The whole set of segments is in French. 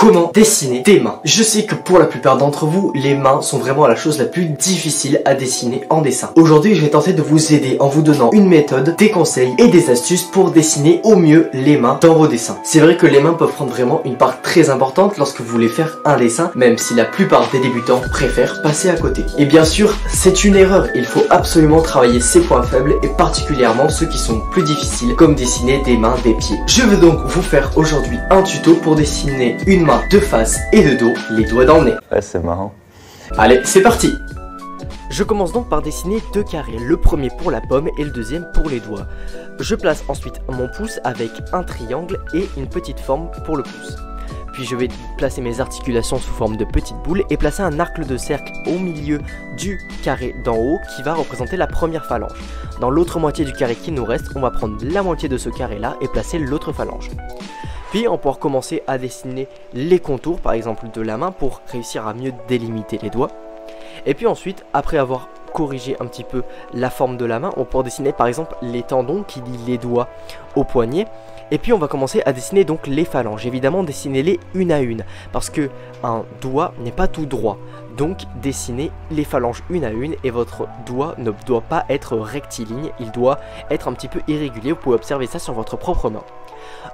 Comment dessiner des mains? Je sais que pour la plupart d'entre vous, les mains sont vraiment la chose la plus difficile à dessiner en dessin. Aujourd'hui, je vais tenter de vous aider en vous donnant une méthode, des conseils et des astuces pour dessiner au mieux les mains dans vos dessins. C'est vrai que les mains peuvent prendre vraiment une part très importante lorsque vous voulez faire un dessin, même si la plupart des débutants préfèrent passer à côté. Et bien sûr, c'est une erreur. Il faut absolument travailler ses points faibles et particulièrement ceux qui sont plus difficiles, comme dessiner des mains, des pieds. Je veux donc vous faire aujourd'hui un tuto pour dessiner une main de face et de dos, les doigts dans le nez. Ouais, c'est marrant. Allez, c'est parti! Je commence donc par dessiner deux carrés, le premier pour la pomme et le deuxième pour les doigts. Je place ensuite mon pouce avec un triangle et une petite forme pour le pouce. Puis je vais placer mes articulations sous forme de petites boules et placer un arc de cercle au milieu du carré d'en haut qui va représenter la première phalange. Dans l'autre moitié du carré qui nous reste, on va prendre la moitié de ce carré là et placer l'autre phalange. Puis on pourra commencer à dessiner les contours par exemple de la main pour réussir à mieux délimiter les doigts. Et puis ensuite, après avoir corrigé un petit peu la forme de la main, on pourra dessiner par exemple les tendons qui lient les doigts au poignet. Et puis on va commencer à dessiner donc les phalanges. Évidemment, dessinez-les une à une parce que un doigt n'est pas tout droit. Donc dessinez les phalanges une à une et votre doigt ne doit pas être rectiligne, il doit être un petit peu irrégulier. Vous pouvez observer ça sur votre propre main.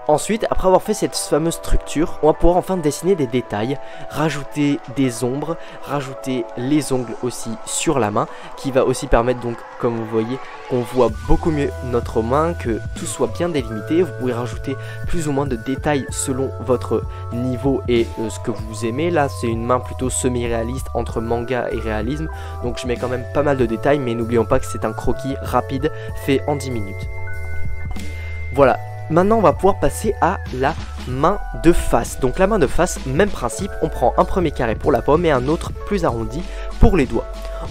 Ensuite, après avoir fait cette fameuse structure, on va pouvoir enfin dessiner des détails, rajouter des ombres, rajouter les ongles aussi sur la main, qui va aussi permettre donc, comme vous voyez, qu'on voit beaucoup mieux notre main, que tout soit bien délimité. Vous pouvez rajouter plus ou moins de détails selon votre niveau et ce que vous aimez. Là, c'est une main plutôt semi-réaliste entre manga et réalisme, donc je mets quand même pas mal de détails, mais n'oublions pas que c'est un croquis rapide fait en 10 minutes. Voilà. Maintenant, on va pouvoir passer à la main de face. Donc la main de face, même principe, on prend un premier carré pour la pomme et un autre plus arrondi pour les doigts.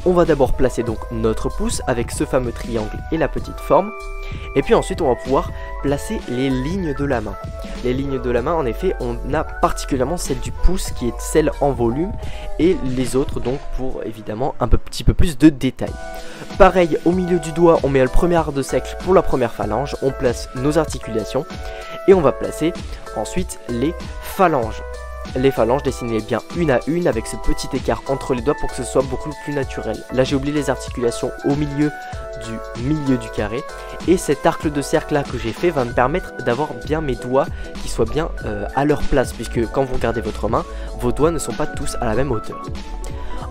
On va d'abord placer donc notre pouce avec ce fameux triangle et la petite forme. Et puis ensuite, on va pouvoir placer les lignes de la main. Les lignes de la main, en effet, on a particulièrement celle du pouce qui est celle en volume et les autres donc pour évidemment un petit peu plus de détails. Pareil, au milieu du doigt, on met le premier arc de cercle pour la première phalange, on place nos articulations et on va placer ensuite les phalanges. Les phalanges, dessinez bien une à une avec ce petit écart entre les doigts pour que ce soit beaucoup plus naturel. Là, j'ai oublié les articulations au milieu du carré. Et cet arc de cercle là que j'ai fait va me permettre d'avoir bien mes doigts qui soient bien à leur place. Puisque quand vous regardez votre main, vos doigts ne sont pas tous à la même hauteur.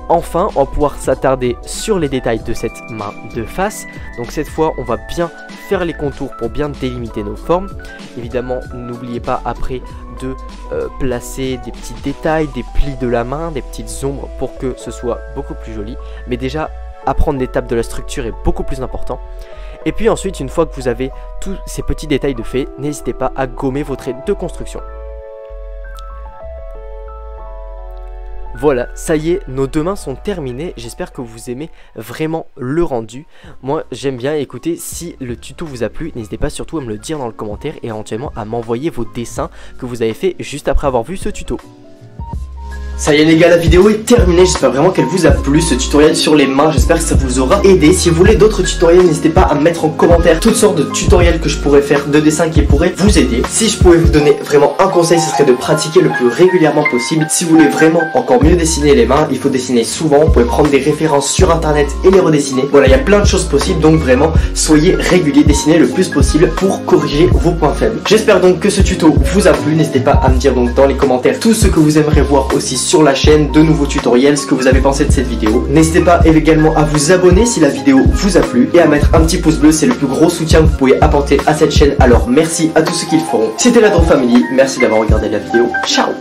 Enfin, on va pouvoir s'attarder sur les détails de cette main de face. Donc cette fois, on va bien faire les contours pour bien délimiter nos formes. Évidemment, n'oubliez pas après de placer des petits détails, des plis de la main, des petites ombres pour que ce soit beaucoup plus joli. Mais déjà, apprendre l'étape de la structure est beaucoup plus important. Et puis ensuite, une fois que vous avez tous ces petits détails de fait, n'hésitez pas à gommer vos traits de construction. Voilà, ça y est, nos deux mains sont terminées. J'espère que vous aimez vraiment le rendu. Moi, j'aime bien. Écoutez, si le tuto vous a plu, n'hésitez pas surtout à me le dire dans le commentaire et éventuellement à m'envoyer vos dessins que vous avez fait juste après avoir vu ce tuto. Ça y est les gars, la vidéo est terminée, j'espère vraiment qu'elle vous a plu, ce tutoriel sur les mains, j'espère que ça vous aura aidé. Si vous voulez d'autres tutoriels, n'hésitez pas à me mettre en commentaire toutes sortes de tutoriels que je pourrais faire, de dessins qui pourraient vous aider. Si je pouvais vous donner vraiment un conseil, ce serait de pratiquer le plus régulièrement possible. Si vous voulez vraiment encore mieux dessiner les mains, il faut dessiner souvent, vous pouvez prendre des références sur internet et les redessiner. Voilà, il y a plein de choses possibles, donc vraiment, soyez réguliers, dessinez le plus possible pour corriger vos points faibles. J'espère donc que ce tuto vous a plu, n'hésitez pas à me dire donc dans les commentaires tout ce que vous aimeriez voir aussi sur la chaîne, de nouveaux tutoriels, ce que vous avez pensé de cette vidéo. N'hésitez pas également à vous abonner si la vidéo vous a plu et à mettre un petit pouce bleu, c'est le plus gros soutien que vous pouvez apporter à cette chaîne, alors merci à tous ceux qui le feront. C'était la Drop Family, merci d'avoir regardé la vidéo, ciao.